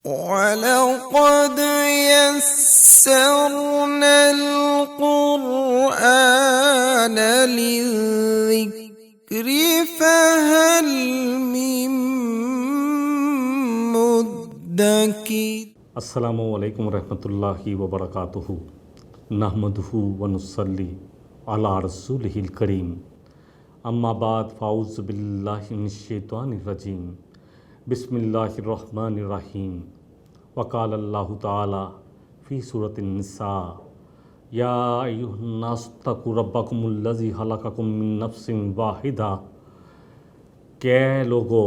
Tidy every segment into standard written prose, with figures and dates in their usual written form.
وَلَقَدْ يَسَّرْنَا الْقُرْآنَ لِلذِّكْرِ فَهَلْ مِن مُّدَّكِرٍ۔ السلام علیکم ورحمۃ اللہ وبرکاتہ۔ نحمدہ ونصلی علی رسولہ الکریم، اما بعد فاعوذ باللہ من الشیطان الرجیم، بسم اللہ الرحمن الرحیم۔ وقال اللہ تعالی فی سورۃ النساء، یا ایھا الناس اتقوا ربکم الذی خلقکم من نفس واحدہ، کہ اے لوگو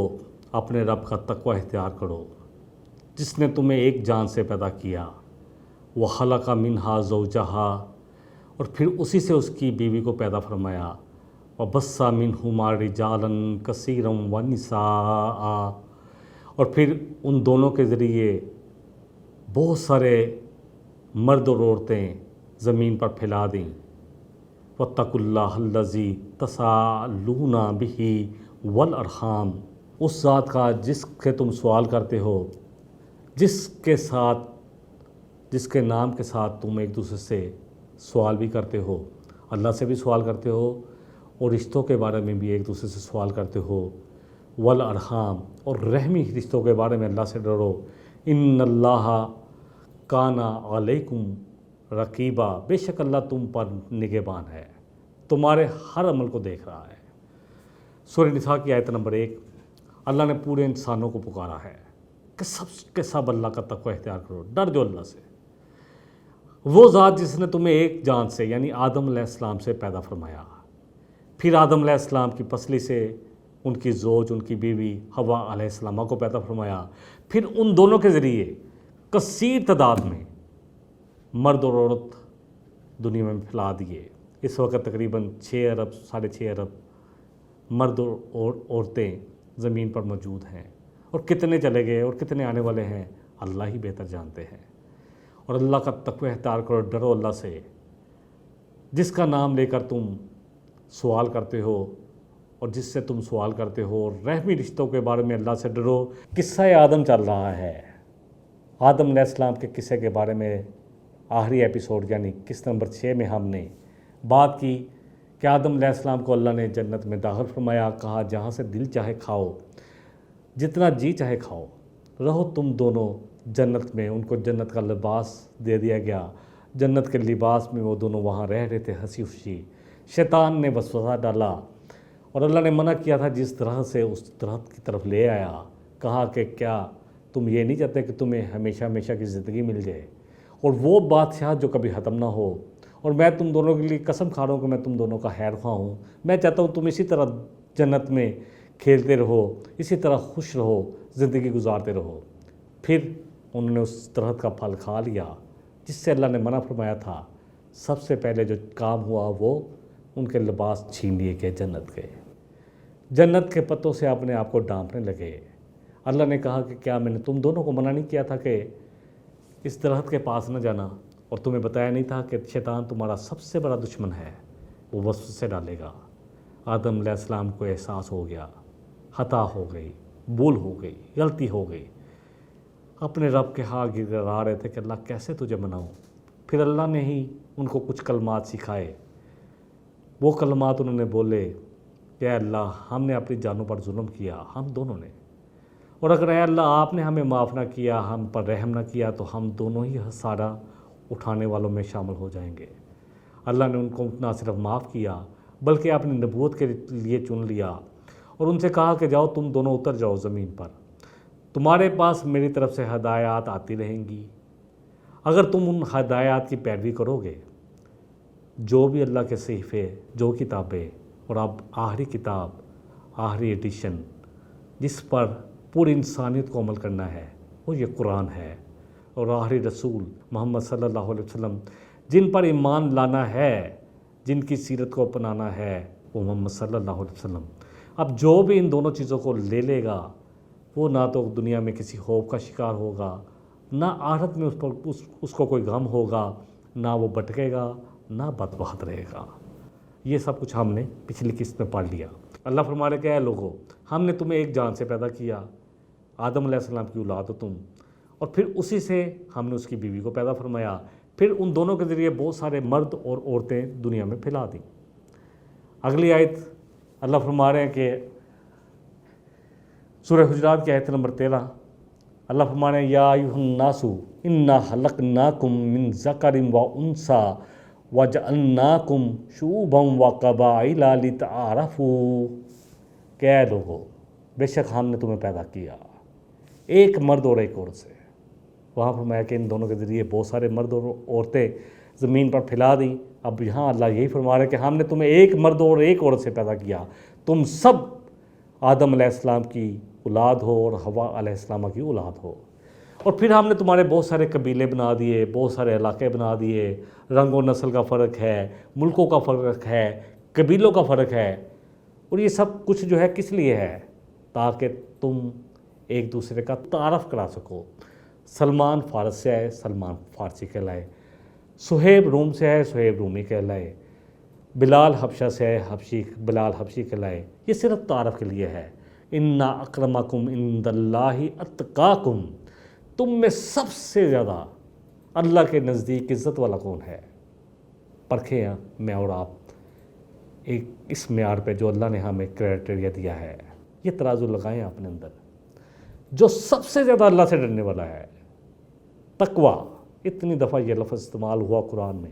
اپنے رب کا تقوی اختیار کرو جس نے تمہیں ایک جان سے پیدا کیا، وَخَلَقَ مِنْهَا زَوْجَهَا، اور پھر اسی سے اس کی بیوی کو پیدا فرمایا، وَبَثَّ مِنْهُمَا رِجَالًا كَثِيرًا وَنِسَاءً، اور پھر ان دونوں کے ذریعے بہت سارے مرد اور عورتیں زمین پر پھیلا دیں۔ وَاتَّقُوا اللَّهَ الَّذِي تَسَاءَلُونَ بِهِ وَالْأَرْحَامَ، اس ذات کا جس کے تم سوال کرتے ہو، جس کے نام کے ساتھ تم ایک دوسرے سے سوال بھی کرتے ہو، اللہ سے بھی سوال کرتے ہو اور رشتوں کے بارے میں بھی ایک دوسرے سے سوال کرتے ہو۔ والارحام، اور رحمی رشتوں کے بارے میں اللہ سے ڈرو۔ ان اللہ کان علیکم رقیبا، بے شک اللہ تم پر نگہبان ہے، تمہارے ہر عمل کو دیکھ رہا ہے۔ سورہ نساء کی آیت نمبر 1۔ اللہ نے پورے انسانوں کو پکارا ہے کہ سب کے سب اللہ کا تقوی اختیار کرو، ڈر جو اللہ سے۔ وہ ذات جس نے تمہیں ایک جان سے یعنی آدم علیہ السلام سے پیدا فرمایا، پھر آدم علیہ السلام کی پسلی سے ان کی زوج، ان کی بیوی حوا علیہ السلام کو پیدا فرمایا، پھر ان دونوں کے ذریعے کثیر تعداد میں مرد اور عورت دنیا میں پھیلا دیے۔ اس وقت تقریباً 6 ارب 6.5 ارب مرد اور عورتیں زمین پر موجود ہیں، اور کتنے چلے گئے اور کتنے آنے والے ہیں اللہ ہی بہتر جانتے ہیں۔ اور اللہ کا تقوی اختیار کرو، ڈرو اللہ سے جس کا نام لے کر تم سوال کرتے ہو اور جس سے تم سوال کرتے ہو، اور رحمی رشتوں کے بارے میں اللہ سے ڈرو۔ قصہ آدم چل رہا ہے، آدم علیہ السلام کے قصے کے بارے میں آخری ایپیسوڈ یعنی قسط نمبر 6 میں ہم نے بات کی کہ آدم علیہ السلام کو اللہ نے جنت میں داخل فرمایا، کہا جہاں سے دل چاہے کھاؤ، جتنا جی چاہے کھاؤ، رہو تم دونوں جنت میں۔ ان کو جنت کا لباس دے دیا گیا، جنت کے لباس میں وہ دونوں وہاں رہ رہے تھے ہنسی خوشی۔ شیطان نے وسوسہ ڈالا اور اللہ نے منع کیا تھا جس طرح سے اس درخت کی طرف لے آیا، کہا کہ کیا تم یہ نہیں چاہتے کہ تمہیں ہمیشہ ہمیشہ کی زندگی مل جائے اور وہ بادشاہ جو کبھی ختم نہ ہو، اور میں تم دونوں کے لیے قسم کھا رہا ہوں کہ میں تم دونوں کا خیر خواہ ہوں، میں چاہتا ہوں تم اسی طرح جنت میں کھیلتے رہو، اسی طرح خوش رہو، زندگی گزارتے رہو۔ پھر انہوں نے اس درخت کا پھل کھا لیا جس سے اللہ نے منع فرمایا تھا۔ سب سے پہلے جو کام ہوا وہ ان کے لباس چھین لیے گئے جنت کے، جنت کے پتوں سے اپنے آپ کو ڈانپنے لگے۔ اللہ نے کہا کہ کیا میں نے تم دونوں کو منع نہیں کیا تھا کہ اس درخت کے پاس نہ جانا، اور تمہیں بتایا نہیں تھا کہ شیطان تمہارا سب سے بڑا دشمن ہے، وہ وسوسے ڈالے گا۔ آدم علیہ السلام کو احساس ہو گیا، خطا ہو گئی، بھول ہو گئی، غلطی ہو گئی، اپنے رب کے ہاں گڑگڑا رہے تھے کہ اللہ کیسے تجھے مناؤں۔ پھر اللہ نے ہی ان کو کچھ کلمات سکھائے، وہ کلمات انہوں نے بولے کہ اے اللہ ہم نے اپنی جانوں پر ظلم کیا، ہم دونوں نے، اور اگر اے اللہ آپ نے ہمیں معاف نہ کیا، ہم پر رحم نہ کیا، تو ہم دونوں ہی سارا اٹھانے والوں میں شامل ہو جائیں گے۔ اللہ نے ان کو نہ صرف معاف کیا بلکہ اپنی نبوت کے لیے چن لیا اور ان سے کہا کہ جاؤ تم دونوں اتر جاؤ زمین پر، تمہارے پاس میری طرف سے ہدایات آتی رہیں گی، اگر تم ان ہدایات کی پیروی کرو گے۔ جو بھی اللہ کے صحیفے، جو کتابیں، اور اب آخری کتاب، آخری ایڈیشن جس پر پوری انسانیت کو عمل کرنا ہے وہ یہ قرآن ہے، اور آخری رسول محمد صلی اللہ علیہ وسلم جن پر ایمان لانا ہے، جن کی سیرت کو اپنانا ہے، وہ محمد صلی اللہ علیہ وسلم۔ اب جو بھی ان دونوں چیزوں کو لے لے گا وہ نہ تو دنیا میں کسی خوف کا شکار ہوگا، نہ آخرت میں اس کو کوئی غم ہوگا، نہ وہ بھٹکے گا، نہ بدبخت رہے گا۔ یہ سب کچھ ہم نے پچھلی قسط میں پڑھ لیا۔ اللہ فرما رہے کہ اے لوگو ہم نے تمہیں ایک جان سے پیدا کیا، آدم علیہ السلام کی اولاد ہو تم، اور پھر اسی سے ہم نے اس کی بیوی کو پیدا فرمایا، پھر ان دونوں کے ذریعے بہت سارے مرد اور عورتیں دنیا میں پھیلا دیں۔ اگلی آیت اللہ فرما رہے ہیں کہ سورہ حجرات کی آیت نمبر 13، اللہ فرما رہے ہیں یا ایھا الناس انا خلقناکم من ذکر و انثی وجعلناکم شعوبا وقبائل لتعارفوا، کہ اے لوگو بے شک ہم نے تمہیں پیدا کیا ایک مرد اور ایک عورت سے۔ وہاں فرمایا کہ ان دونوں کے ذریعے بہت سارے مرد اور عورتیں زمین پر پھیلا دیں۔ اب یہاں اللہ یہی فرما رہا ہے کہ ہم نے تمہیں ایک مرد اور ایک عورت سے پیدا کیا، تم سب آدم علیہ السلام کی اولاد ہو اور حوا علیہ السلام کی اولاد ہو، اور پھر ہم نے تمہارے بہت سارے قبیلے بنا دیے، بہت سارے علاقے بنا دیے، رنگ و نسل کا فرق ہے، ملکوں کا فرق ہے، قبیلوں کا فرق ہے، اور یہ سب کچھ جو ہے کس لیے ہے؟ تاکہ تم ایک دوسرے کا تعارف کرا سکو۔ سلمان فارس سے ہے، سلمان فارسی کہلائے، سہیب روم سے ہے، سہیب رومی کہلائے، بلال حبشہ سے ہے، حبشی بلال حبشی کہلائے۔ یہ صرف تعارف کے لیے ہے۔ انا اکرمکم عند اللہ اتقاکم، تم میں سب سے زیادہ اللہ کے نزدیک عزت والا کون ہے؟ پرکھیں میں اور آپ ایک اس معیار پہ جو اللہ نے ہمیں کرائٹیریا دیا ہے، یہ ترازو لگائیں اپنے اندر۔ جو سب سے زیادہ اللہ سے ڈرنے والا ہے، تقویٰ، اتنی دفعہ یہ لفظ استعمال ہوا قرآن میں،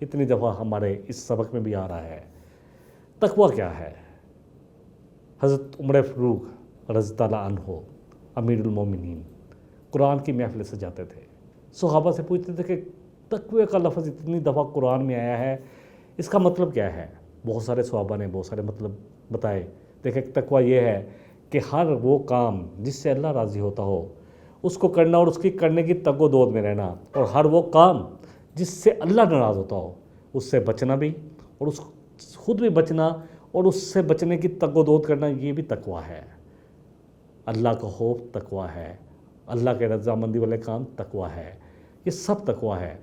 اتنی دفعہ ہمارے اس سبق میں بھی آ رہا ہے۔ تقویٰ کیا ہے؟ حضرت عمر فاروق رضی اللہ عنہ امیر المومنین قرآن کی محفلیں سجاتے تھے، صحابہ سے پوچھتے تھے کہ تقوی کا لفظ اتنی دفعہ قرآن میں آیا ہے، اس کا مطلب کیا ہے؟ بہت سارے صحابہ نے بہت سارے مطلب بتائے۔ دیکھیں تقویٰ یہ ہے کہ ہر وہ کام جس سے اللہ راضی ہوتا ہو اس کو کرنا، اور اس کی کرنے کی تگ و دود میں رہنا، اور ہر وہ کام جس سے اللہ ناراض ہوتا ہو اس سے بچنا بھی، اور اس خود بھی بچنا، اور اس سے بچنے کی تگ و دود کرنا، یہ بھی تقویٰ ہے۔ اللہ کا خوف تقویٰ ہے، اللہ کے رضامندی والے کام تقویٰ ہے، یہ سب تقویٰ ہے۔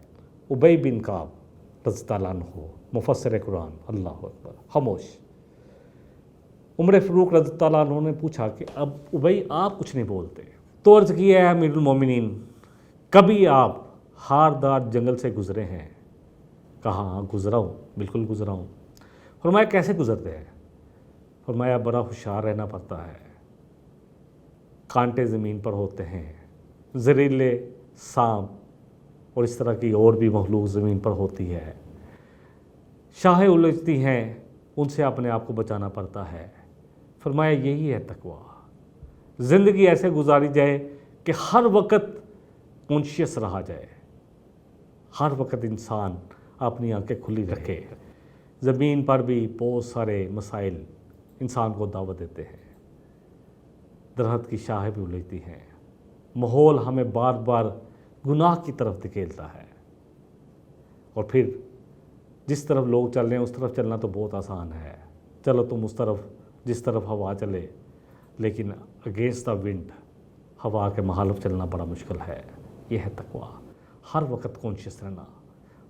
ابی بن کعب رضی اللہ عنہ مفسر قرآن، اللہ اکبر، خاموش۔ عمر فاروق رضی اللہ عنہ نے پوچھا کہ اب ابی آپ کچھ نہیں بولتے، تو عرض کی ہے امیر المومنین کبھی آپ ہاردار جنگل سے گزرے ہیں؟ کہا ہاں گزرا ہوں، بالکل گزرا ہوں۔ فرمایا کیسے گزرتے ہیں؟ فرمایا بڑا ہوشیار رہنا پڑتا ہے، کانٹے زمین پر ہوتے ہیں، زہریلے سانپ اور اس طرح کی اور بھی مخلوق زمین پر ہوتی ہے، شاہیں الجھتی ہیں، ان سے اپنے آپ کو بچانا پڑتا ہے۔ فرمایا یہی ہے تقویٰ، زندگی ایسے گزاری جائے کہ ہر وقت کانشیس رہا جائے، ہر وقت انسان اپنی آنکھیں کھلی رکھے۔ زمین پر بھی بہت سارے مسائل انسان کو دعوت دیتے ہیں، درخت کی شاخیں بھی الجھتی ہیں، ماحول ہمیں بار بار گناہ کی طرف دھکیلتا ہے، اور پھر جس طرف لوگ چل رہے ہیں اس طرف چلنا تو بہت آسان ہے، چلو تم اس طرف جس طرف ہوا چلے، لیکن اگینسٹ دا ونڈ ہوا کے مخالف چلنا بڑا مشکل ہے۔ یہ ہے تقویٰ، ہر وقت کانشیس رہنا،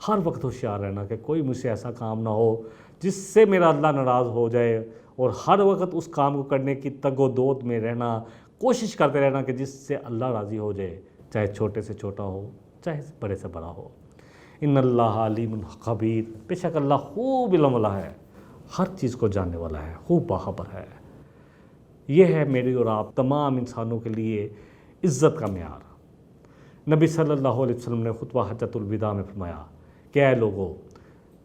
ہر وقت ہوشیار رہنا کہ کوئی مجھ سے ایسا کام نہ ہو جس سے میرا اللہ ناراض ہو جائے، اور ہر وقت اس کام کو کرنے کی تگ و دود میں رہنا، کوشش کرتے رہنا کہ جس سے اللہ راضی ہو جائے، چاہے چھوٹے سے چھوٹا ہو چاہے بڑے سے بڑا ہو۔ ان اللہ علیم خبیر، بے شک اللہ خوب علم والا ہے، ہر چیز کو جاننے والا ہے، خوب باخبر ہے۔ یہ ہے میری اور آپ تمام انسانوں کے لیے عزت کا معیار۔ نبی صلی اللہ علیہ وسلم نے خطبہ حجۃ الوداع میں فرمایا کہ اے لوگو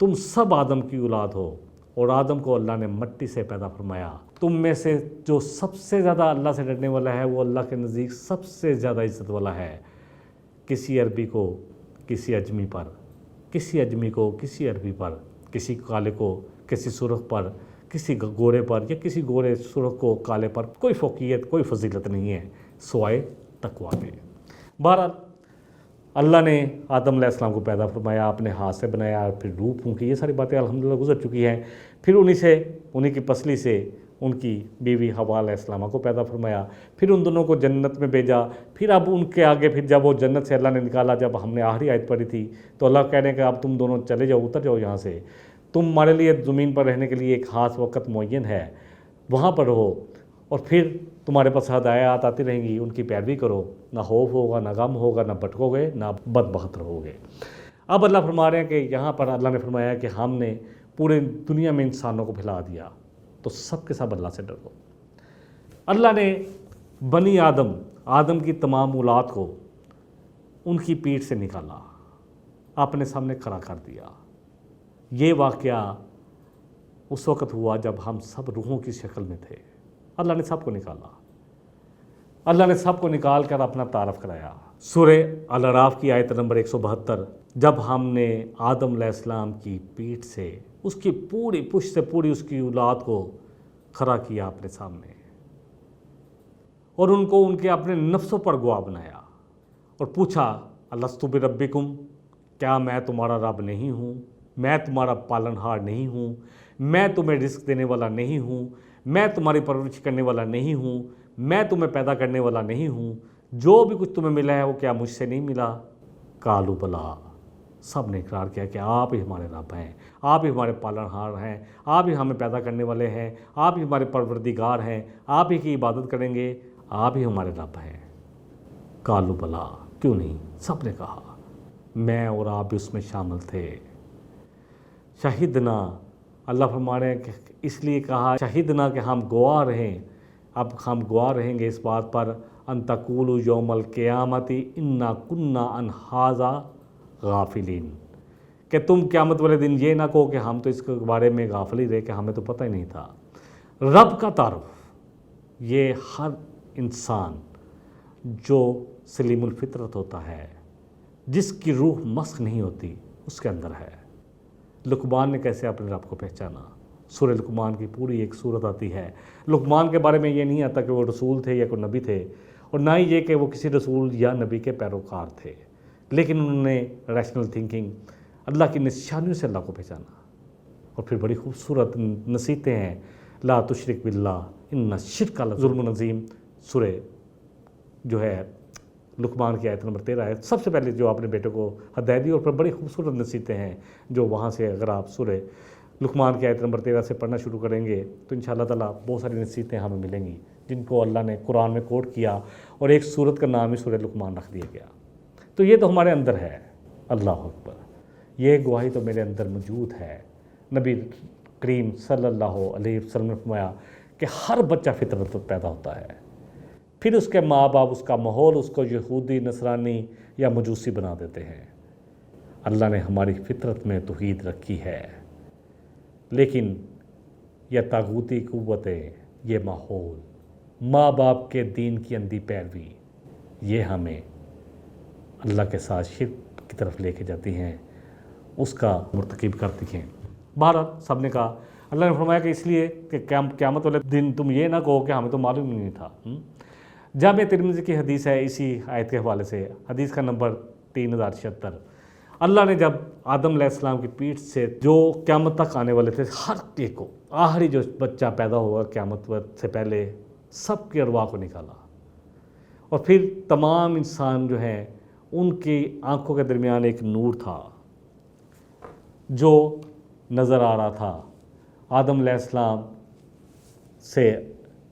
تم سب آدم کی اولاد ہو، اور آدم کو اللہ نے مٹی سے پیدا فرمایا، تم میں سے جو سب سے زیادہ اللہ سے ڈرنے والا ہے وہ اللہ کے نزدیک سب سے زیادہ عزت والا ہے۔ کسی عربی کو کسی اجمی پر، کسی اجمی کو کسی عربی پر، کسی کالے کو کسی سرخ پر، کسی گورے پر یا کسی گورے سرخ کو کالے پر کوئی فوقیت کوئی فضیلت نہیں ہے سوائے تقویٰ کے۔ بہرحال اللہ نے آدم علیہ السلام کو پیدا فرمایا، اپنے ہاتھ سے بنایا، پھر روح پھونکی، یہ ساری باتیں الحمدللہ گزر چکی ہیں۔ پھر انہی کی پسلی سے ان کی بیوی حوا علیہ السلام کو پیدا فرمایا، پھر ان دونوں کو جنت میں بھیجا۔ پھر اب ان کے آگے پھر جب وہ جنت سے اللہ نے نکالا، جب ہم نے آخری آیت پڑھی تھی تو اللہ کہہ رہے ہیں کہ اب تم دونوں چلے جاؤ، اتر جاؤ یہاں سے، تمہارے لیے زمین پر رہنے کے لیے ایک خاص وقت معین ہے، وہاں پر رہو، اور پھر تمہارے پاس ہدایات آتی رہیں گی، ان کی پیروی کرو، نہ خوف ہوگا، نہ غم ہوگا، نہ بھٹکو گے، نہ بدبخت رہو گے۔ اب اللہ فرما رہے ہیں کہ یہاں پر اللہ نے فرمایا کہ ہم نے پورے دنیا میں انسانوں کو پھیلا دیا، تو سب کے سب اللہ سے ڈرو۔ اللہ نے بنی آدم کی تمام اولاد کو ان کی پیٹھ سے نکالا، اپنے سامنے کھڑا کر دیا۔ یہ واقعہ اس وقت ہوا جب ہم سب روحوں کی شکل میں تھے۔ اللہ نے سب کو نکالا، اللہ نے سب کو نکال کر اپنا تعارف کرایا۔ سورہ الاعراف کی آیت نمبر 172، جب ہم نے آدم علیہ السلام کی پیٹھ سے اس کی پوری پشت سے پوری اس کی اولاد کو کھڑا کیا اپنے سامنے، اور ان کو ان کے اپنے نفسوں پر گواہ بنایا، اور پوچھا الستو بربکم، کیا میں تمہارا رب نہیں ہوں؟ میں تمہارا پالن ہار نہیں ہوں؟ میں تمہیں رزق دینے والا نہیں ہوں؟ میں تمہاری پرورش کرنے والا نہیں ہوں؟ میں تمہیں پیدا کرنے والا نہیں ہوں؟ جو بھی کچھ تمہیں ملا ہے وہ کیا مجھ سے نہیں ملا؟ قالوا بلا، سب نے اقرار کیا کہ آپ ہی ہمارے رب ہیں، آپ ہی ہمارے پالن ہار ہیں، آپ ہی ہمیں پیدا کرنے والے ہیں، آپ ہی ہمارے پروردگار ہیں، آپ ہی کی عبادت کریں گے، آپ ہی ہمارے رب ہیں۔ قالوا بلا، کیوں نہیں؟ سب نے کہا، میں اور آپ بھی اس میں شامل تھے۔ شہدنا، اللہ فرما رہے ہیں کہ اس لیے کہا شہدنا کہ ہم گواہ رہیں، اب ہم گواہ رہیں گے اس بات پر، ان تقولوا یوم القیامت انا کنا عن ھذا غافلین، کہ تم قیامت والے دن یہ نہ کہو کہ ہم تو اس کے بارے میں غافل ہی رہے، کہ ہمیں تو پتہ ہی نہیں تھا۔ رب کا تعارف یہ ہر انسان جو سلیم الفطرت ہوتا ہے، جس کی روح مسخ نہیں ہوتی، اس کے اندر ہے۔ لقمان نے کیسے اپنے رب کو پہچانا؟ سورہ لقمان کی پوری ایک صورت آتی ہے۔ لقمان کے بارے میں یہ نہیں آتا کہ وہ رسول تھے یا کوئی نبی تھے، اور نہ ہی یہ کہ وہ کسی رسول یا نبی کے پیروکار تھے، لیکن انہوں نے ریشنل تھنکنگ، اللہ کی نشانیوں سے اللہ کو پہچانا۔ اور پھر بڑی خوبصورت نصیحتیں ہیں، لا تشرک باللہ ان الشرک لظلم عظیم، سورہ جو ہے لقمان کی آیت نمبر 13 ہے۔ سب سے پہلے جو اپنے بیٹے کو ہدایت دی، اور پھر بڑی خوبصورت نصیحتیں ہیں جو وہاں سے اگر آپ سورہ لقمان کی آیت نمبر 13 سے پڑھنا شروع کریں گے تو انشاءاللہ تعالیٰ بہت ساری نصیحتیں ہمیں ملیں گی، جن کو اللہ نے قرآن میں کوٹ کیا، اور ایک سورت کا نام ہی سورہ لقمان رکھ دیا گیا۔ تو یہ تو ہمارے اندر ہے، اللہ اکبر، یہ گواہی تو میرے اندر موجود ہے۔ نبی کریم صلی اللہ علیہ وسلم نے فرمایا کہ ہر بچہ فطرت پیدا ہوتا ہے، پھر اس کے ماں باپ، اس کا ماحول اس کو یہودی، نصرانی یا مجوسی بنا دیتے ہیں۔ اللہ نے ہماری فطرت میں توحید رکھی ہے، لیکن یہ طاغوتی قوتیں، یہ ماحول، ماں باپ کے دین کی اندھی پیروی، یہ ہمیں اللہ کے ساتھ شرک کی طرف لے کے جاتی ہیں، اس کا مرتکب کرتی ہیں۔ بہرحال سب نے کہا، اللہ نے فرمایا کہ اس لیے کہ قیامت والے دن تم یہ نہ کہو کہ ہمیں تو معلوم ہی نہیں تھا۔ جامع ترمذی کی حدیث ہے اسی آیت کے حوالے سے، حدیث کا نمبر 3076۔ اللہ نے جب آدم علیہ السلام کی پیٹھ سے جو قیامت تک آنے والے تھے ہر ایک کو، آخری جو بچہ پیدا ہوا قیامت سے پہلے، سب کی ارواح کو نکالا، اور پھر تمام انسان جو ہیں ان کی آنکھوں کے درمیان ایک نور تھا جو نظر آ رہا تھا۔ آدم علیہ السلام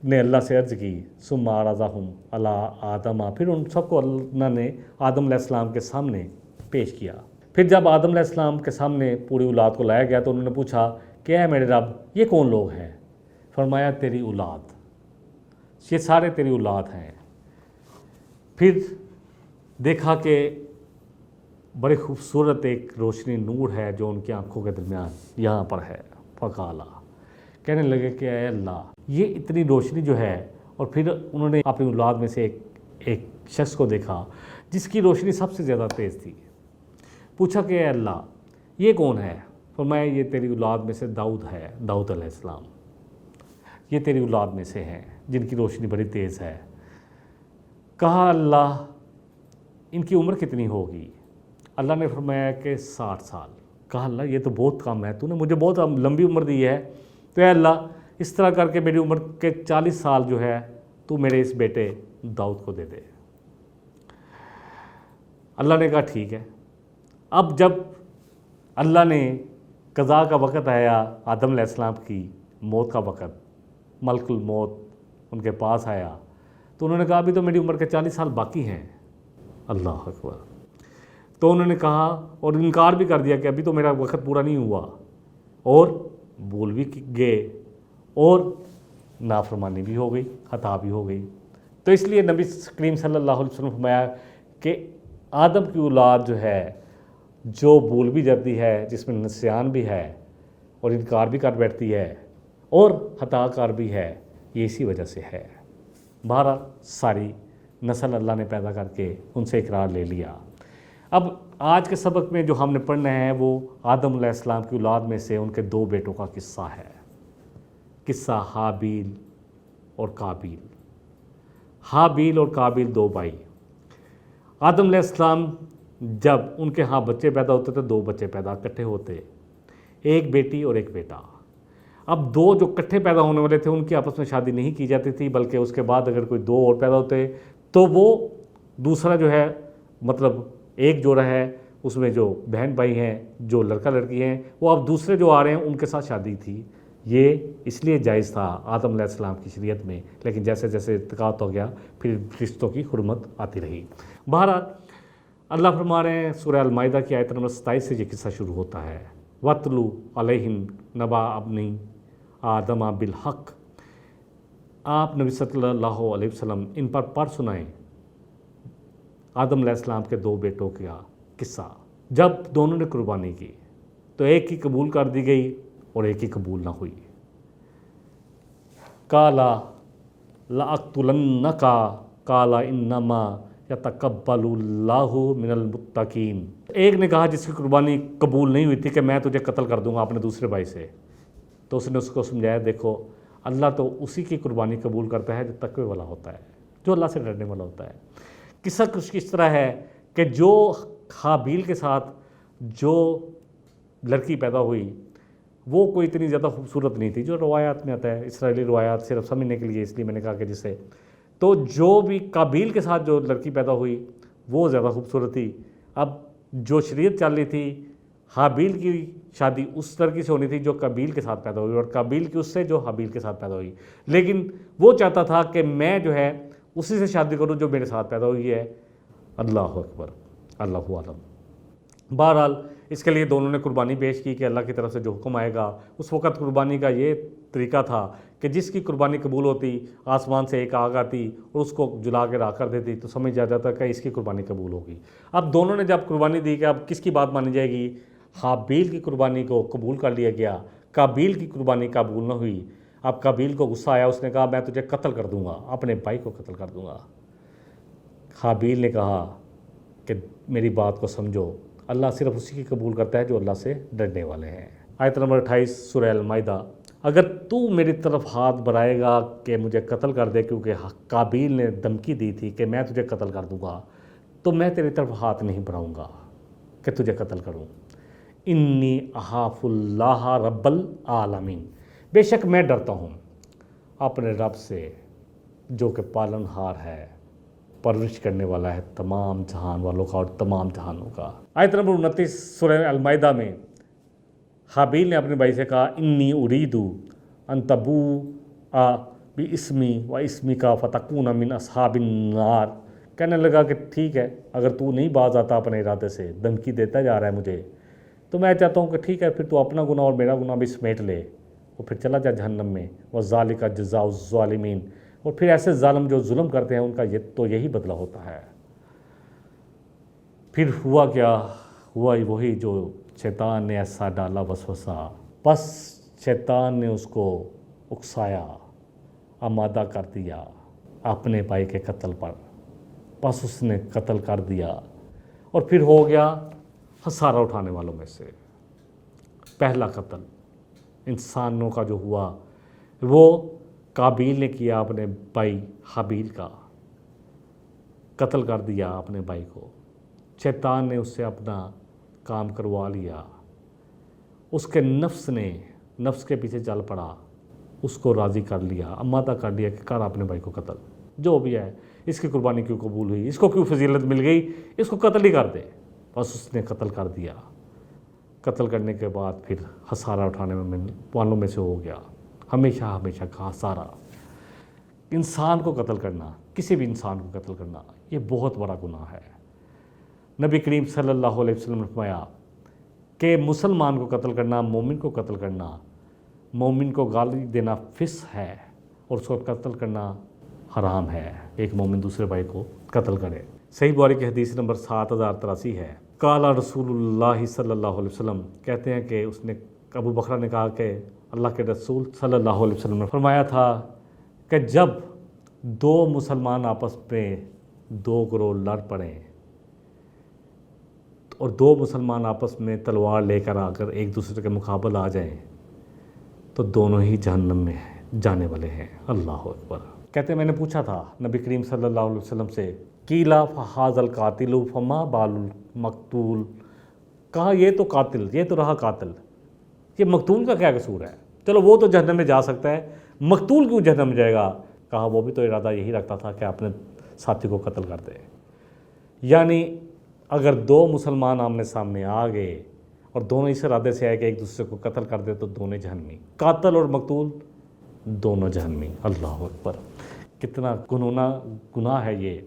نے اللہ سے عرض کی، ثم عرضہم علی آدم، پھر ان سب کو اللہ نے آدم علیہ السلام کے سامنے پیش کیا۔ پھر جب آدم علیہ السلام کے سامنے پوری اولاد کو لایا گیا تو انہوں نے پوچھا کہ اے میرے رب، یہ کون لوگ ہیں؟ فرمایا تیری اولاد، یہ سارے تیری اولاد ہیں۔ پھر دیکھا کہ بڑی خوبصورت ایک روشنی نور ہے جو ان کی آنکھوں کے درمیان یہاں پر ہے۔ فقالا، کہنے لگے کہ اے اللہ، یہ اتنی روشنی جو ہے، اور پھر انہوں نے اپنی اولاد میں سے ایک شخص کو دیکھا جس کی روشنی سب سے زیادہ تیز تھی۔ پوچھا کہ اے اللہ، یہ کون ہے؟ فرمایا یہ تیری اولاد میں سے داؤد ہے، داؤد علیہ السلام، یہ تیری اولاد میں سے ہیں جن کی روشنی بڑی تیز ہے۔ کہا اللہ، ان کی عمر کتنی ہوگی؟ اللہ نے فرمایا کہ 60 سال۔ کہا اللہ، یہ تو بہت کم ہے، تو نے مجھے بہت لمبی عمر دی ہے، تو اے اللہ اس طرح کر کے میری عمر کے 40 سال جو ہے تو میرے اس بیٹے داؤد کو دے دے۔ اللہ نے کہا ٹھیک ہے۔ اب جب اللہ نے قضاء کا وقت آیا، آدم علیہ السلام کی موت کا وقت، ملک الموت ان کے پاس آیا تو انہوں نے کہا ابھی تو میری عمر کے 40 سال باقی ہیں. اللہ اکبر. تو انہوں نے کہا اور انکار بھی کر دیا کہ ابھی تو میرا وقت پورا نہیں ہوا, اور بھول بھی گئے اور نافرمانی بھی ہو گئی, خطا بھی ہو گئی. تو اس لیے نبی کریم صلی اللہ علیہ وسلم فرمایا کہ آدم کی اولاد جو ہے جو بھول بھی جاتی ہے, جس میں نسیان بھی ہے اور انکار بھی کر بیٹھتی ہے اور خطا کار بھی ہے, یہ اسی وجہ سے ہے. بہرحال ساری نسل اللہ نے پیدا کر کے ان سے اقرار لے لیا. اب آج کے سبق میں جو ہم نے پڑھنا ہے وہ آدم علیہ السلام کی اولاد میں سے ان کے 2 بیٹوں کا قصہ ہے, قصہ حابیل اور قابیل. حابیل اور قابیل 2 بھائی. آدم علیہ السلام جب ان کے ہاں بچے پیدا ہوتے تھے 2 بچے پیدا اکٹھے ہوتے, ایک بیٹی اور ایک بیٹا. اب 2 جو اکٹھے پیدا ہونے والے تھے ان کی آپس میں شادی نہیں کی جاتی تھی, بلکہ اس کے بعد اگر کوئی 2 اور پیدا ہوتے تو وہ دوسرا جو ہے مطلب ایک جوڑا ہے اس میں جو بہن بھائی ہیں جو لڑکا لڑکی ہیں وہ اب دوسرے جو آ رہے ہیں ان کے ساتھ شادی تھی. یہ اس لیے جائز تھا آدم علیہ السلام کی شریعت میں, لیکن جیسے جیسے ارتقاء ہو گیا پھر رشتوں کی حرمت آتی رہی. بہرحال اللہ فرما رہے ہیں سورہ المائدہ کی آیت نمبر 27 سے یہ قصہ شروع ہوتا ہے. وَاتْلُ عَلَيْهِمْ نَبَأَ ابْنِ آدَمَ بِالْحَقِّ. آپ نبی صلی اللہ علیہ وسلم ان پر پڑھ سنائیں آدم علیہ السلام کے 2 بیٹوں کا قصہ. جب دونوں نے قربانی کی تو ایک کی قبول کر دی گئی اور ایک کی قبول نہ ہوئی. قَالَ لَأَقْتُلَنَّكَ قَالَ إِنَّمَا يَتَقَبَّلُ اللَّهُ مِنَ الْمُتَّقِينَ. ایک نے کہا جس کی قربانی قبول نہیں ہوئی تھی کہ میں تجھے قتل کر دوں گا اپنے دوسرے بھائی سے. تو اس نے اس کو سمجھایا دیکھو اللہ تو اسی کی قربانی قبول کرتا ہے جو تقوی والا ہوتا ہے, جو اللہ سے ڈرنے والا ہوتا ہے. قصہ کچھ اس طرح ہے کہ جو حابیل کے ساتھ جو لڑکی پیدا ہوئی وہ کوئی اتنی زیادہ خوبصورت نہیں تھی, جو روایات میں آتا ہے, اسرائیلی روایات صرف سمجھنے کے لیے, اس لیے میں نے کہا کہ جسے تو جو بھی قابیل کے ساتھ جو لڑکی پیدا ہوئی وہ زیادہ خوبصورت تھی. اب جو شریعت چل رہی تھی حابیل کی شادی اس لڑکی سے ہونی تھی جو قابیل کے ساتھ پیدا ہوئی, اور قابیل کی اس سے جو حابیل کے ساتھ پیدا ہوئی, لیکن وہ چاہتا تھا کہ میں جو ہے اسی سے شادی کروں جو میرے ساتھ پیدا ہوئی ہے. اللہ اکبر, اللہ عالم. بہرحال اس کے لیے دونوں نے قربانی پیش کی کہ اللہ کی طرف سے جو حکم آئے گا. اس وقت قربانی کا یہ طریقہ تھا کہ جس کی قربانی قبول ہوتی آسمان سے ایک آگ آتی اور اس کو جلا کے راکھ کر دیتی تو سمجھ جا جاتا کہ اس کی قربانی قبول ہوگی. اب دونوں نے جب قربانی دی کہ اب کس کی بات مانی جائے گی, حابیل کی قربانی کو قبول کر لیا گیا, قابیل کی قربانی قبول نہ ہوئی. اب قابیل کو غصہ آیا, اس نے کہا میں تجھے قتل کر دوں گا, اپنے بھائی کو قتل کر دوں گا. حابیل نے کہا کہ میری بات کو سمجھو, اللہ صرف اسی کی قبول کرتا ہے جو اللہ سے ڈرنے والے ہیں. آیت نمبر 28 سورہ المائدہ. اگر تو میری طرف ہاتھ بڑھائے گا کہ مجھے قتل کر دے, کیونکہ قابیل نے دھمکی دی تھی کہ میں تجھے قتل کر دوں گا, تو میں تیری طرف ہاتھ نہیں بڑھاؤں گا کہ تجھے قتل کروں. انی اخاف اللہ رب العالمین. بے شک میں ڈرتا ہوں اپنے رب سے جو کہ پالن ہار ہے, پرورش کرنے والا ہے تمام جہان والوں کا اور تمام جہانوں کا. آیت نمبر 29 سورہ المائدہ میں حابیل نے اپنے بھائی سے کہا انی اریدو ان تبوء باسمی و اسمی کا فتکون من اصحاب النار. کہنے لگا کہ ٹھیک ہے, اگر تو نہیں باز آتا اپنے ارادے سے, دھمکی دیتا جا رہا ہے مجھے, تو میں چاہتا ہوں کہ ٹھیک ہے پھر تو اپنا گناہ اور میرا گناہ بھی سمیٹ لے اور پھر چلا جا جہنم میں. وذالک جزاء الظالمین. اور پھر ایسے ظالم جو ظلم کرتے ہیں ان کا تو یہی بدلہ ہوتا ہے. پھر ہوا کیا ہوا, وہی جو شیطان نے ایسا ڈالا وسوسہ, بس شیطان نے اس کو اکسایا, آمادہ کر دیا اپنے بھائی کے قتل پر. بس اس نے قتل کر دیا اور پھر ہو گیا خسارہ اٹھانے والوں میں سے. پہلا قتل انسانوں کا جو ہوا وہ قابیل نے کیا اپنے بھائی حابیل کا, قتل کر دیا اپنے بھائی کو. شیطان نے اس سے اپنا کام کروا لیا, اس کے نفس کے پیچھے چل پڑا, اس کو راضی کر لیا, آمادہ کر لیا کہ کر اپنے بھائی کو قتل, جو بھی ہے اس کی قربانی کیوں قبول ہوئی, اس کو کیوں فضیلت مل گئی, اس کو قتل ہی کر دے. بس اس نے قتل کر دیا. قتل کرنے کے بعد پھر خسارہ اٹھانے والوں میں سے ہو گیا, ہمیشہ ہمیشہ کا خسارہ. انسان کو قتل کرنا، کسی بھی انسان کو قتل کرنا، یہ بہت بڑا گناہ ہے۔ نبی کریم صلی اللہ علیہ وسلم نے فرمایا کہ مسلمان کو قتل کرنا، مومن کو قتل کرنا، مومن کو گالی دینا فسق ہے اور اس کو قتل کرنا حرام ہے، ایک مومن دوسرے بھائی کو قتل کرے۔ صحیح بخاری کی حدیث نمبر 7083 ہے۔ قال رسول اللہ صلی اللہ علیہ وسلم، کہتے ہیں کہ اس نے ابو بکر نے کہا کہ اللہ کے رسول صلی اللہ علیہ وسلم نے فرمایا تھا کہ جب دو مسلمان آپس میں دو گروہ لڑ پڑیں اور دو مسلمان آپس میں تلوار لے کر اگر ایک دوسرے کے مقابل آ جائیں تو دونوں ہی جہنم میں جانے والے ہیں۔ اللہ اکبر۔ کہتے ہیں میں نے پوچھا تھا نبی کریم صلی اللہ علیہ وسلم سے، قیلا فہاذ القاتل فما بال المقتول، کہا یہ تو قاتل، یہ تو رہا قاتل، یہ مقتول کا کیا قصور ہے؟ چلو وہ تو جہنم میں جا سکتا ہے، مقتول کیوں جہنم میں جائے گا؟ کہا وہ بھی تو ارادہ یہی رکھتا تھا کہ اپنے ساتھی کو قتل کر دے۔ یعنی اگر دو مسلمان آمنے سامنے آ گئے اور دونوں اس ارادے سے آئے کہ ایک دوسرے کو قتل کر دے تو دونوں جہنمی، قاتل اور مقتول دونوں جہنمی۔ اللہ اکبر۔ کتنا گناہ ہے یہ،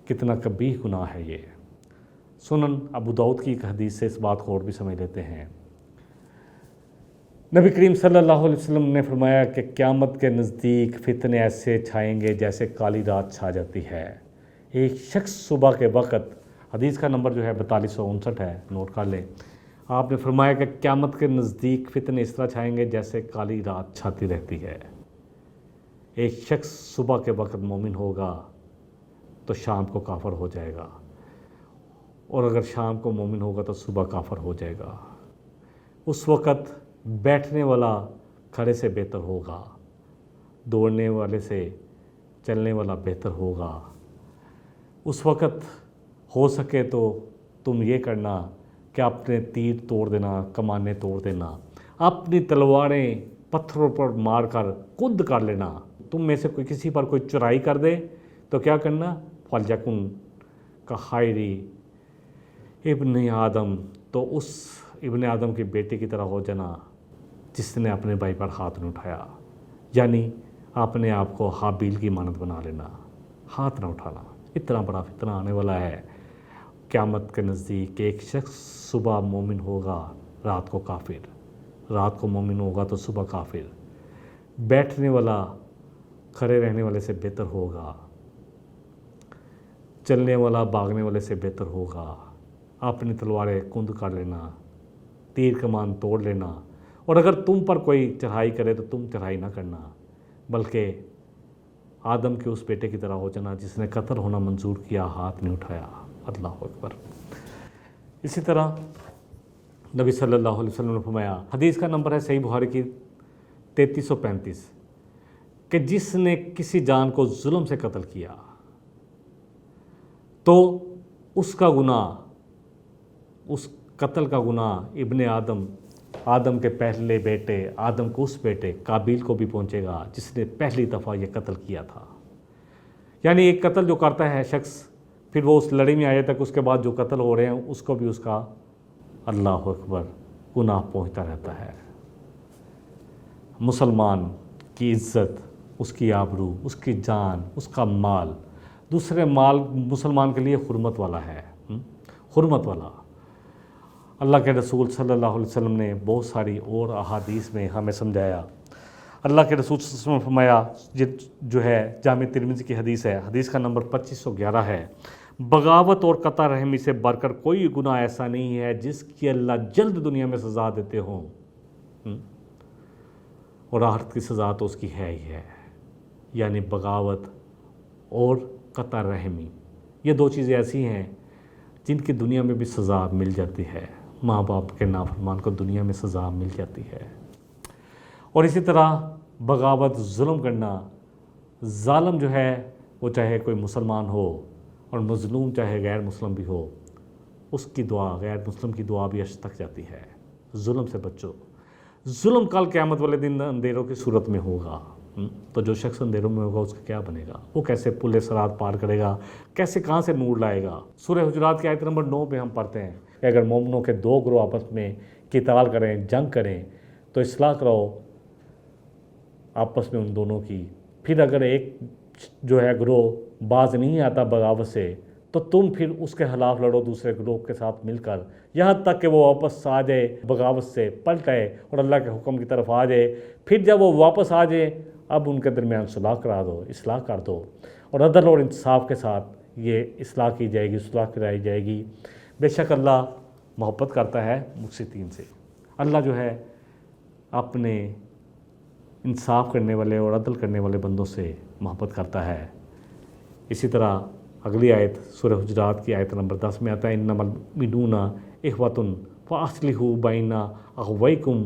کتنا قبیح گناہ ہے یہ۔ سنن ابو داؤد کی ایک حدیث سے اس بات کو اور بھی سمجھ لیتے ہیں۔ نبی کریم صلی اللہ علیہ وسلم نے فرمایا کہ قیامت کے نزدیک فتنے ایسے چھائیں گے جیسے کالی رات چھا جاتی ہے۔ ایک شخص صبح کے وقت، حدیث کا نمبر جو ہے 4259 ہے، نوٹ کر لیں۔ آپ نے فرمایا کہ قیامت کے نزدیک فتنے اس طرح چھائیں گے جیسے کالی رات چھاتی رہتی ہے۔ ایک شخص صبح کے وقت مومن ہوگا تو شام کو کافر ہو جائے گا، اور اگر شام کو مومن ہوگا تو صبح کافر ہو جائے گا۔ اس وقت بیٹھنے والا کھڑے سے بہتر ہوگا، دوڑنے والے سے چلنے والا بہتر ہوگا۔ اس وقت ہو سکے تو تم یہ کرنا کہ اپنے تیر توڑ دینا، کمانے توڑ دینا، اپنی تلواریں پتھروں پر مار کر کند کر لینا۔ تم میں سے کوئی کسی پر کوئی چرائی کر دے تو کیا کرنا؟ فَلْيَكُنْ كَخَيْرِ ابن آدم، تو اس ابن آدم کی بیٹی کی طرح ہو جانا جس نے اپنے بھائی پر ہاتھ نہ اٹھایا، یعنی اپنے آپ کو حابیل کی مانند بنا لینا، ہاتھ نہ اٹھانا۔ اتنا بڑا فتنہ آنے والا ہے قیامت کے نزدیک۔ ایک شخص صبح مومن ہوگا، رات کو کافر، رات کو مومن ہوگا تو صبح کافر، بیٹھنے والا کھڑے رہنے والے سے بہتر ہوگا، چلنے والا بھاگنے والے سے بہتر ہوگا، اپنی تلواریں کند کر لینا، تیر کمان توڑ لینا، اور اگر تم پر کوئی چڑھائی کرے تو تم چڑھائی نہ کرنا، بلکہ آدم کے اس بیٹے کی طرح ہو جانا جس نے قتل ہونا منظور کیا، ہاتھ نہیں اٹھایا۔ اللہ اکبر۔ اسی طرح نبی صلی اللہ علیہ وسلم نے فرمایا، حدیث کا نمبر ہے صحیح بخاری کی 3335، کہ جس نے کسی جان کو ظلم سے قتل کیا تو اس کا گناہ، اس قتل کا گناہ ابن آدم کے پہلے بیٹے آدم کو، اس بیٹے قابیل کو بھی پہنچے گا جس نے پہلی دفعہ یہ قتل کیا تھا۔ یعنی ایک قتل جو کرتا ہے شخص، پھر وہ اس لڑائی میں آئے تک اس کے بعد جو قتل ہو رہے ہیں اس کو بھی اس کا، اللہ اکبر، گناہ پہنچتا رہتا ہے۔ مسلمان کی عزت، اس کی آبرو، اس کی جان، اس کا مال، دوسرے مال مسلمان کے لیے حرمت والا ہے، حرمت والا۔ اللہ کے رسول صلی اللہ علیہ وسلم نے بہت ساری اور احادیث میں ہمیں سمجھایا۔ اللہ کے رسول صلی اللہ علیہ وسلم نے فرمایا، جو ہے جامع ترمذی کی حدیث ہے، حدیث کا نمبر 2511 ہے، بغاوت اور قطع رحمی سے بڑھ کر کوئی گناہ ایسا نہیں ہے جس کی اللہ جلد دنیا میں سزا دیتے ہوں، اور آخرت کی سزا تو اس کی ہے ہی ہے۔ یعنی بغاوت اور قطع رحمی، یہ دو چیزیں ایسی ہیں جن کی دنیا میں بھی سزا مل جاتی ہے۔ ماں باپ کے نافرمان کو دنیا میں سزا مل جاتی ہے۔ اور اسی طرح بغاوت، ظلم کرنا، ظالم جو ہے وہ چاہے کوئی مسلمان ہو اور مظلوم چاہے غیر مسلم بھی ہو، اس کی دعا، غیر مسلم کی دعا بھی عرش تک جاتی ہے۔ ظلم سے بچو۔ ظلم کل قیامت والے دن اندھیروں کی صورت میں ہوگا، تو جو شخص اندھیروں میں ہوگا اس کا کیا بنے گا؟ وہ کیسے پل صراط پار کرے گا؟ کیسے کہاں سے نور لائے گا؟ سورہ حجرات کی آیت نمبر 9 پہ ہم پڑھتے ہیں کہ اگر مومنوں کے دو گروہ آپس میں قتال کریں، جنگ کریں، تو اصلاح کرو آپس میں ان دونوں کی، پھر اگر ایک جو ہے گروہ باز نہیں آتا بغاوت سے تو تم پھر اس کے خلاف لڑو دوسرے گروہ کے ساتھ مل کر، یہاں تک کہ وہ واپس آ جائے بغاوت سے، پلٹ آئے اور اللہ کے حکم کی طرف آ جائے۔ پھر جب وہ واپس آ جائے اب ان کے درمیان صلح کرا دو، اصلاح کر دو، اور عدل اور انصاف کے ساتھ یہ اصلاح کی جائے گی، صلح کرائی جائے گی۔ بے شک اللہ محبت کرتا ہے مقسطین سے۔ اللہ جو ہے اپنے انصاف کرنے والے اور عدل کرنے والے بندوں سے محبت کرتا ہے۔ اسی طرح اگلی آیت سورہ حجرات کی آیت نمبر 10 میں آتا ہے انما المؤمنون اخوۃ فاصلحوا بین اخویکم،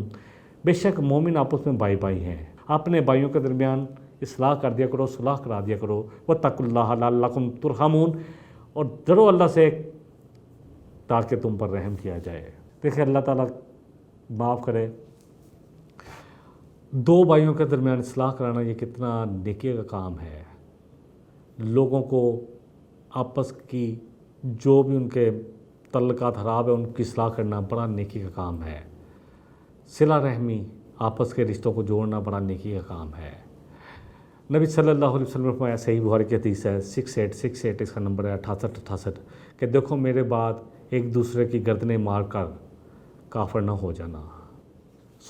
بے شک مومن آپس میں بھائی بھائی ہیں، اپنے بھائیوں کے درمیان اصلاح کر دیا کرو، صلح کرا دیا کرو۔ واتقوا اللہ لعلکم ترحمون، اور ڈرو اللہ سے تاکہ تم پر رحم کیا جائے۔ دیکھیں اللہ تعالیٰ معاف کرے، دو بھائیوں کے درمیان اصلاح کرانا یہ کتنا نیکی کا کام ہے۔ لوگوں کو آپس کی جو بھی ان کے تعلقات خراب ہیں ان کی اصلاح کرنا بڑا نیکی کا کام ہے۔ صلہ رحمی، آپس کے رشتوں کو جوڑنا بڑا نیکی کا کام ہے۔ نبی صلی اللہ علیہ وسلم نے فرمایا، صحیح بخاری کی حدیث ہے 6868، اس کا نمبر ہے 6868، کہ دیکھو میرے بعد ایک دوسرے کی گردنیں مار کر کافر نہ ہو جانا۔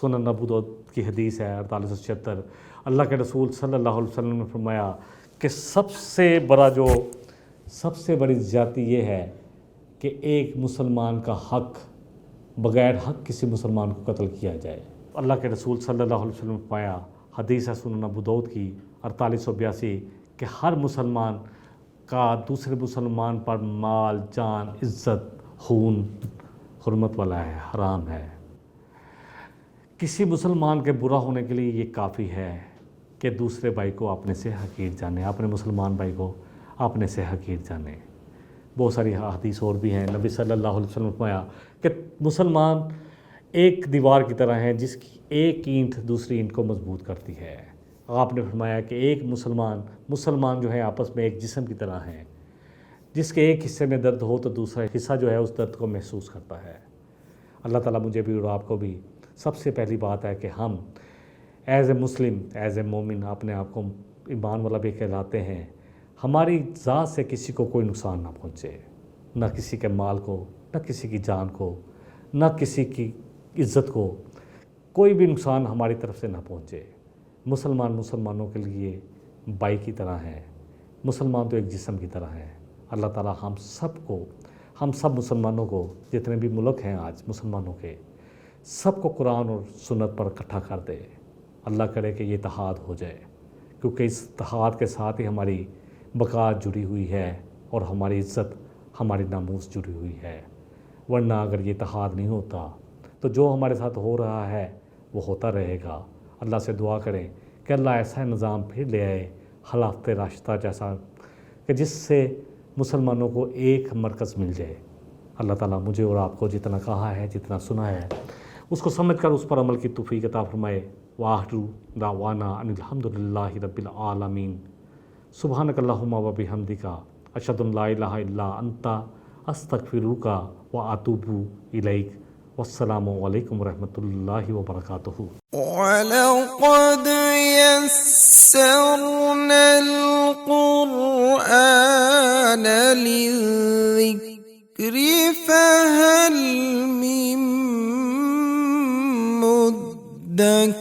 سنن ابو داؤد کی حدیث ہے 4876۔ اللہ کے رسول صلی اللہ علیہ وسلم نے فرمایا کہ سب سے بڑی زیادتی یہ ہے کہ ایک مسلمان کا حق بغیر حق کسی مسلمان کو قتل کیا جائے۔ اللہ کے رسول صلی اللہ علیہ وسلم نے فرمایا، حدیث ہے سنن ابو داؤد کی 4882، کہ ہر مسلمان کا دوسرے مسلمان پر مال، جان، عزت، خون حرمت والا ہے، حرام ہے۔ کسی مسلمان کے برا ہونے کے لیے یہ کافی ہے کہ دوسرے بھائی کو اپنے سے حقیر جانے، اپنے مسلمان بھائی کو اپنے سے حقیر جانے۔ بہت ساری حدیث اور بھی ہیں۔ نبی صلی اللہ علیہ وسلم نے فرمایا کہ مسلمان ایک دیوار کی طرح ہیں جس کی ایک اینٹ دوسری اینٹ کو مضبوط کرتی ہے۔ آپ نے فرمایا کہ ایک مسلمان جو ہے آپس میں ایک جسم کی طرح ہیں، جس کے ایک حصے میں درد ہو تو دوسرا حصہ جو ہے اس درد کو محسوس کرتا ہے۔ اللہ تعالیٰ مجھے بھی اور آپ کو بھی، سب سے پہلی بات ہے کہ ہم as a Muslim, as a مومن اپنے آپ کو ایمان والا بھی کہلاتے ہیں۔ ہماری ذات سے کسی کو کوئی نقصان نہ پہنچے، نہ کسی کے مال کو، نہ کسی کی جان کو، نہ کسی کی عزت کو، کوئی بھی نقصان ہماری طرف سے نہ پہنچے۔ مسلمانوں کے لیے بھائی کی طرح ہیں، مسلمان تو ایک جسم کی طرح ہیں۔ اللہ تعالیٰ ہم سب مسلمانوں کو، جتنے بھی ملک ہیں آج مسلمانوں کے، سب کو قرآن اور سنت پر اکٹھا کر دے۔ اللہ کرے کہ یہ اتحاد ہو جائے، کیونکہ اس اتحاد کے ساتھ ہی ہماری بقا جڑی ہوئی ہے اور ہماری عزت، ہماری ناموس جڑی ہوئی ہے۔ ورنہ اگر یہ اتحاد نہیں ہوتا تو جو ہمارے ساتھ ہو رہا ہے وہ ہوتا رہے گا۔ اللہ سے دعا کریں کہ اللہ ایسا نظام پھر لے آئے، خلافت راشدہ جیسا، کہ جس سے مسلمانوں کو ایک مرکز مل جائے۔ اللہ تعالیٰ مجھے اور آپ کو جتنا کہا ہے، جتنا سنا ہے، اس کو سمجھ کر اس پر عمل کی توفیق عطا فرمائے۔ وآخر دعوانا ان الحمد للہ رب العالمین۔ سبحانک اللہم و بحمدک، اشہد ان لا الہ الا انت، استغفرک و اتوب الیک۔ والسلام علیکم ورحمۃ اللہ وبرکاتہ۔ وَلَقَدْ يَسَّرْنَا الْقُرْآنَ لِلذِّكْرِ فَهَلْ مِن مُّدَّكِرٍ